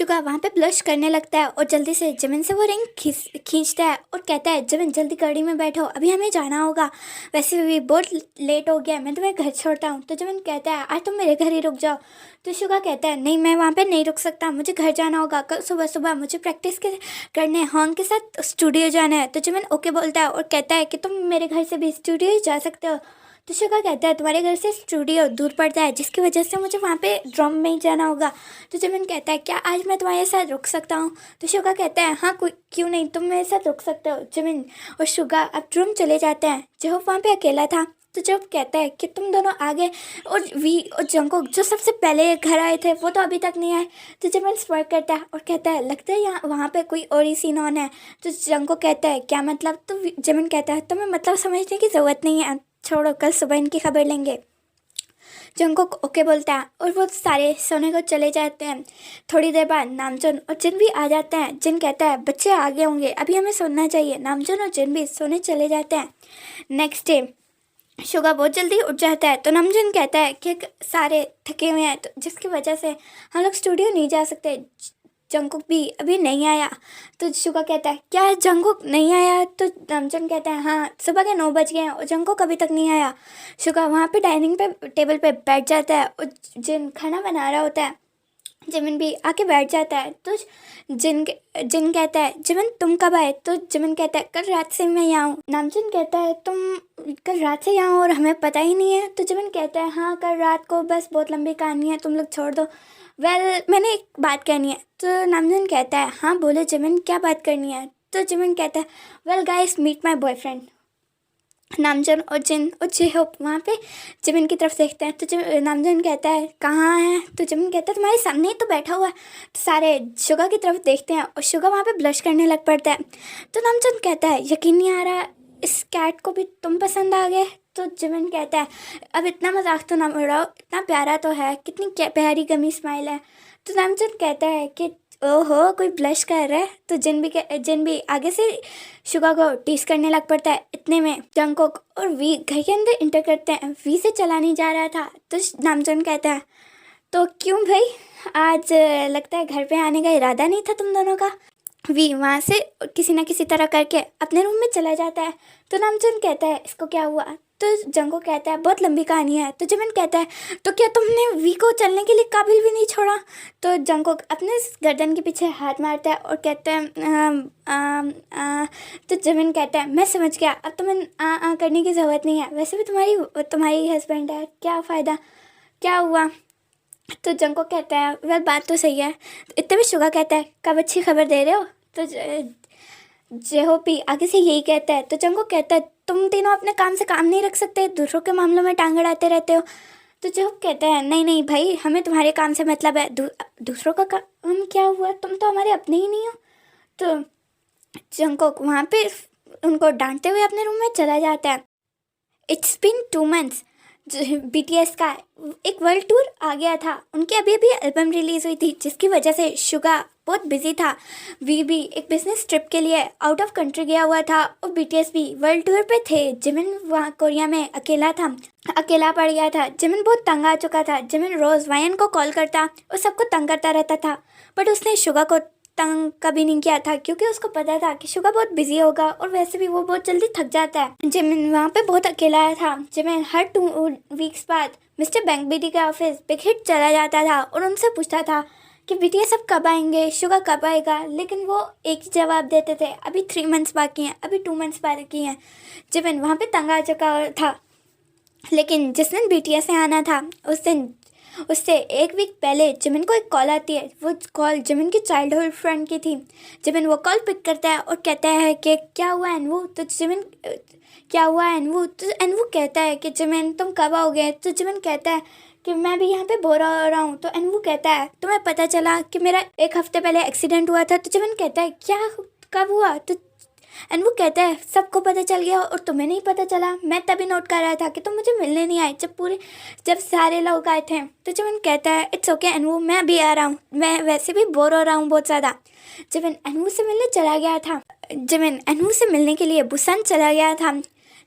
Suga वहाँ पे blush करने लगता है और जल्दी से जिमिन से वो रिंग खींचता है और कहता है जिमिन जल्दी गाड़ी में बैठो, अभी हमें जाना होगा, वैसे भी बहुत लेट हो गया, मैं तुम्हें घर छोड़ता हूँ। तो जिमिन कहता है आज तुम मेरे घर ही रुक जाओ। तो शुगा कहता है नहीं, मैं वहाँ पे नहीं रुक सकता, मुझे घर जाना होगा, कल सुबह सुबह मुझे प्रैक्टिस करने हॉन्ग के साथ स्टूडियो जाना है। तो जिमिन ओके बोलता है और कहता है कि तुम मेरे घर से भी स्टूडियो ही जा सकते हो। तो शुगा कहता है तुम्हारे घर से स्टूडियो दूर पड़ता है, जिसकी वजह से मुझे वहाँ पे ड्रम में ही जाना होगा। तो जिमिन कहता है क्या आज मैं तुम्हारे साथ रुक सकता हूँ। तो शुगा कहता है हाँ कोई क्यों नहीं, तुम मेरे साथ रुक सकते हो। जिमिन और शुगा अब ड्रम चले जाते हैं। जो वहाँ पे अकेला था तो जब कहता है कि तुम दोनों आगे, और वी और जंगकोक जो सबसे पहले घर आए थे वो तो अभी तक नहीं आए। तो जिमिन स्पार्क करता है और कहता है लगता है यहाँ वहाँ पे कोई और ही सीन ऑन है। तो जंगकोक कहता है क्या मतलब। तो जिमिन कहता है तुम्हें मतलब समझने की ज़रूरत नहीं है, छोड़ो, कल सुबह इनकी खबर लेंगे। जंगकोक ओके बोलता है और वो सारे सोने को चले जाते हैं। थोड़ी देर बाद नामजून और जिन भी आ जाते हैं। जिन कहता है बच्चे आ गए होंगे, अभी हमें सोना चाहिए। नामजून और जिन भी सोने चले जाते हैं। नेक्स्ट डे शुगा बहुत जल्दी उठ जाता है। तो नामजून कहता है कि सारे थके हुए हैं, तो जिसकी वजह से हम लोग स्टूडियो नहीं जा सकते, जंगकुक भी अभी नहीं आया। तो शुगा कहता है क्या जंगकुक नहीं आया। तो नामजून कहता है हाँ सुबह के 9 बज गए हैं और जंगकुक अभी तक नहीं आया। शुगा वहाँ पे डाइनिंग पे टेबल पे बैठ जाता है और जिन खाना बना रहा होता है। जिमिन भी आके बैठ जाता है। तो जिन कहता है जिमिन तुम कब आए। तो जिमिन कहता है कल रात से मैं यहाँ हूँ। नामजून कहता है तुम कल रात से यहाँ हो और हमें पता ही नहीं है। तो जिमिन कहता है हाँ कल रात को, बस बहुत लंबी कहानी है, तुम लोग छोड़ दो। मैंने एक बात कहनी है। तो नामजून कहता है हाँ बोले जिमिन, क्या बात करनी है। तो जिमिन कहता है guys meet my boyfriend. Namjoon और जिन और जेहोप वहाँ पे जिमिन की तरफ देखते हैं। तो नामजून कहता है कहाँ है। तो जिमिन कहता है तुम्हारे सामने ही तो बैठा हुआ है। तो सारे शुगा की तरफ देखते हैं और शुगा वहाँ पे ब्लश करने लग पड़ता है। तो नामजून कहता है यकीन नहीं आ रहा इस कैट को भी तुम पसंद आ गए। तो जिमिन कहता है अब इतना मजाक तो ना उड़ाओ, इतना प्यारा तो है, कितनी प्यारी गमी स्माइल है। तो नामजून कहता है कि ओहो कोई ब्लश कर रहा है। तो जिन भी आगे से शुगा को टीस करने लग पड़ता है। इतने में जंगकोक और वी घर के अंदर इंटर करते हैं। वी से चला नहीं जा रहा था। तो नामजून कहता है तो क्यों भाई, आज लगता है घर पे आने का इरादा नहीं था तुम दोनों का। वी वहाँ से किसी ना किसी तरह करके अपने रूम में चला जाता है। तो नामजून कहता है इसको क्या हुआ। तो जंगको कहता है बहुत लंबी कहानी है। तो जिमिन कहता है तो क्या तुमने वी को चलने के लिए काबिल भी नहीं छोड़ा। तो जंगको अपने गर्दन के पीछे हाथ मारता है और कहता है तो जिमिन कहता है मैं समझ गया, अब तुम्हें करने की ज़रूरत नहीं है, वैसे भी तुम्हारी हस्बैंड है, क्या फ़ायदा, क्या हुआ। तो जंगको कहता है वह बात तो सही है। इतने में शुगा कहता है कब अच्छी खबर दे रहे हो। तो जेहोपी आगे से यही कहता है। तो जंगको कहता है तुम तीनों अपने काम से काम नहीं रख सकते, दूसरों के मामलों में टांग अड़ाते रहते हो। तो जेहोप कहता है नहीं नहीं भाई, हमें तुम्हारे काम से मतलब है, दूसरों का काम क्या हुआ, तुम तो हमारे अपने ही नहीं हो। तो जंगको वहाँ पे उनको डांटते हुए अपने रूम में चला जाता है। इट्स बिन 2 months BTS का एक वर्ल्ड टूर आ गया था, उनकी अभी अभी एल्बम रिलीज़ हुई थी, जिसकी वजह से शुगा बहुत बिजी था। वी भी एक बिजनेस ट्रिप के लिए आउट ऑफ कंट्री गया हुआ था और BTS भी वर्ल्ड टूर पे थे। जिमिन वहाँ कोरिया में अकेला पड़ गया था। जिमिन बहुत तंग आ चुका था। जिमिन रोज़ वायन को कॉल करता और सबको तंग करता रहता था, बट उसने शुगा को तंग कभी नहीं किया था, क्योंकि उसको पता था कि शुगा बहुत बिजी होगा और वैसे भी वो बहुत जल्दी थक जाता है। जिमिन वहाँ पे बहुत अकेला आया था। जिमिन हर 2 weeks बाद मिस्टर बैंगबीडी के ऑफिस बिग हिट चला जाता था और उनसे पूछता था कि BTS अब कब आएंगे, शुगा कब आएगा, लेकिन वो एक ही जवाब देते थे अभी 3 months बाकी हैं, अभी 2 months बाकी हैं। जिमिन वहाँ पे तंग आ चुका था। लेकिन जिस दिन BTS से आना था उससे 1 week पहले जिमिन को एक कॉल आती है। वो कॉल जिमिन की चाइल्डहुड फ्रेंड की थी। जिमिन वो कॉल पिक करता है और कहता है कि क्या हुआ एनवू। तो जिमिन क्या हुआ एनवू। तो एनवू कहता है कि जिमिन तुम कब आओगे। तो जिमिन कहता है कि मैं भी यहाँ पे बोर हो रहा हूँ। तो एनवू कहता है तुम्हें पता चला कि मेरा 1 हफ्ते पहले एक्सीडेंट हुआ था। तो जिमिन कहता है क्या, कब हुआ। तो एनवू कहता है सबको पता चल गया और तुम्हें नहीं पता चला, मैं तभी नोट कर रहा था कि तुम मुझे मिलने नहीं आए जब सारे लोग आए थे। तो जिमिन कहता है इट्स ओके एनवू, मैं अभी आ रहा हूँ, मैं वैसे भी बोर हो रहा हूँ बहुत ज़्यादा। जिमिन एनवू से मिलने चला गया था। जिमिन एनवू से मिलने के लिए बुसान चला गया था।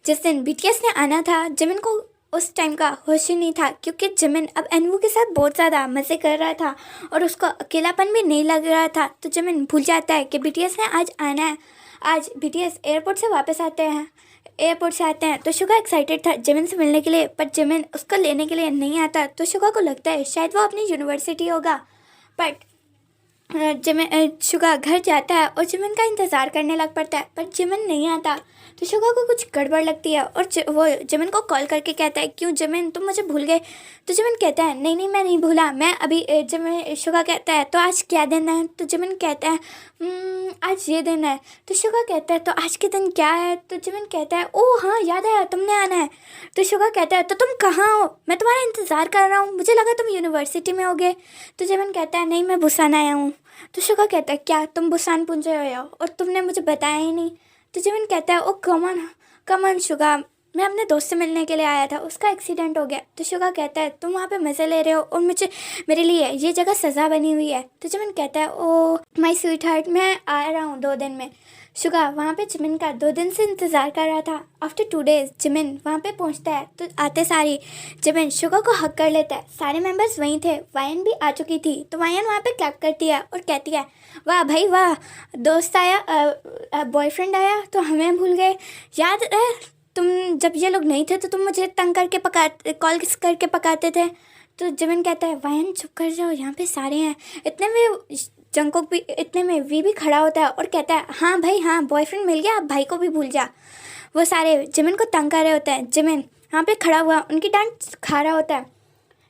जिस दिन BTS ने आना था, जिमिन को उस टाइम का होश ही नहीं था, क्योंकि जिमिन अब एनवू के साथ बहुत ज़्यादा मज़े कर रहा था और उसको अकेलापन भी नहीं लग रहा था। तो जिमिन भूल जाता है कि बीटीएस ने आज आना है। आज बीटीएस एयरपोर्ट से वापस आते हैं तो शुगा एक्साइटेड था जिमिन से मिलने के लिए, पर जिमिन उसको लेने के लिए नहीं आता। तो शुगा को लगता है शायद वो अपनी यूनिवर्सिटी होगा, बट शुगा घर जाता है और जिमिन का इंतज़ार करने लग पड़ता है, पर जिमिन नहीं आता। तो शुगा को कुछ गड़बड़ लगती है और वो जिमिन को कॉल करके कहता है, क्यों जिमिन, तुम मुझे भूल गए? तो जिमिन कहता है, नहीं नहीं मैं नहीं भूला, मैं अभी जिमिन शुगा कहता है, तो आज क्या दिन है? तो जिमिन कहता है, आज ये दिन है। तो शुगा कहता है, तो आज के दिन क्या है? तो जिमिन कहता है, ओह हाँ याद आया, तुमने आना है। तो शुगा कहता है, तो तुम कहाँ हो? मैं तुम्हारा इंतज़ार कर रहा हूँ, मुझे लगा तुम यूनिवर्सिटी में होगे। तो जिमिन कहता है, नहीं मैं बुसान आया हूँ। तो शुगा कहता है, क्या तुम बुसान पहुंचे हो और तुमने मुझे बताया ही नहीं? तो जिमिन कहता है, ओ कमन शुगा, मैं अपने दोस्त से मिलने के लिए आया था, उसका एक्सीडेंट हो गया। तो शुगा कहता है, तुम वहाँ पे मज़े ले रहे हो और मेरे लिए ये जगह सज़ा बनी हुई है। तो जिमिन कहता है, ओ माय स्वीट हार्ट, मैं आ रहा हूँ 2 दिन में। शुगा वहाँ पे जिमिन का 2 दिन से इंतज़ार कर रहा था। आफ्टर 2 डेज़ जिमिन वहाँ पे पहुँचता है, तो आते सारी जिमिन शुगा को हक कर लेता है। सारे मेंबर्स वहीं थे, वायन भी आ चुकी थी। तो वायन वहाँ पे क्लैप करती है और कहती है, वाह भाई वाह, दोस्त आया, बॉयफ्रेंड आया तो हमें भूल गए। याद है तुम जब ये लोग नहीं थे तो तुम मुझे तंग करके कॉल करके पकाते थे। तो जिमिन कहता है, वायन चुप कर जाओ, यहाँ पे सारे हैं। इतने में जंगकुक भी इतने में वी भी खड़ा होता है और कहता है, हाँ भाई हाँ, बॉयफ्रेंड मिल गया, अब भाई को भी भूल जा। वो सारे जिमिन को तंग कर रहे होते हैं। जिमिन वहाँ पे खड़ा हुआ उनकी डांट खा रहा होता है।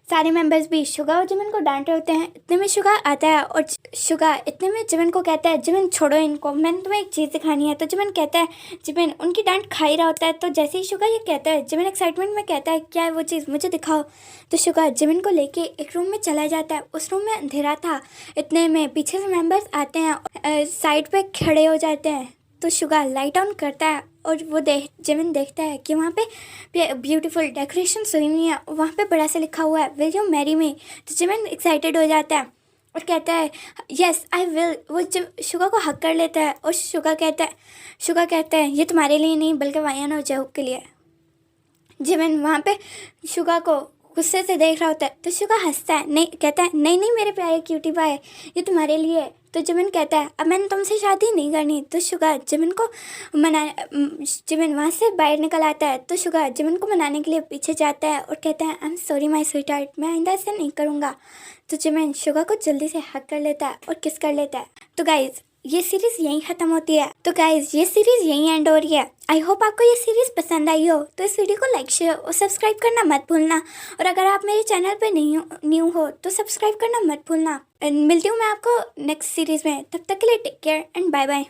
सारे मेंबर्स भी शुगा और जिमिन को डांट रहे होते हैं। इतने में शुगा आता है और शुगा इतने में जिमिन को कहता है, जिमिन छोड़ो इनको, मैंने तुम्हें एक चीज़ दिखानी है। तो जिमिन कहता है, जिमिन उनकी डांट खा ही रहा होता है। तो जैसे ही शुगा ये कहता है, जिमिन एक्साइटमेंट में कहता है, क्या है वो चीज़, मुझे दिखाओ। तो शुगा जिमिन को लेके एक रूम में चला जाता है। उस रूम में अंधेरा था। इतने में पीछे से मेंबर्स आते हैं, साइड पे खड़े हो जाते हैं। तो शुगा लाइट ऑन करता है और वो जिमिन देखता है कि वहाँ पे ब्यूटीफुल डेकोरेशन हुई हुई है। वहाँ पे बड़ा सा लिखा हुआ है, विल यू मैरी मी। तो जिमिन एक्साइटेड हो जाता है और कहता है, यस आई विल। वो शुगा को हक कर लेता है और शुगा कहता है ये तुम्हारे लिए नहीं बल्कि वायन और जहूक के लिए। जिमिन वहाँ पे शुगा को गुस्से से देख रहा होता है। तो शुगा हंसता है, नहीं कहता है, नहीं नहीं मेरे प्यारे क्यूटी पाए, ये तुम्हारे लिए है। तो जिमिन कहता है, अब मैंने तुमसे शादी नहीं करनी। तो शुगा जिमिन वहाँ से बाहर निकल आता है। तो शुगा जिमिन को मनाने के लिए पीछे जाता है और कहता है, I am sorry my sweet heart, मैं आइंदा ऐसे नहीं करूँगा। तो जिमिन शुगा को जल्दी से हक कर लेता है और किस कर लेता है। तो गाइज ये सीरीज़ यहीं ख़त्म होती है। तो गाइज ये सीरीज़ यहीं एंड हो रही है। आई होप आपको ये सीरीज़ पसंद आई हो। तो इस वीडियो को लाइक शेयर और सब्सक्राइब करना मत भूलना। और अगर आप मेरे चैनल पर न्यू हो तो सब्सक्राइब करना मत भूलना। मिलती हूँ मैं आपको नेक्स्ट सीरीज़ में। तब तक के लिए take care and bye bye.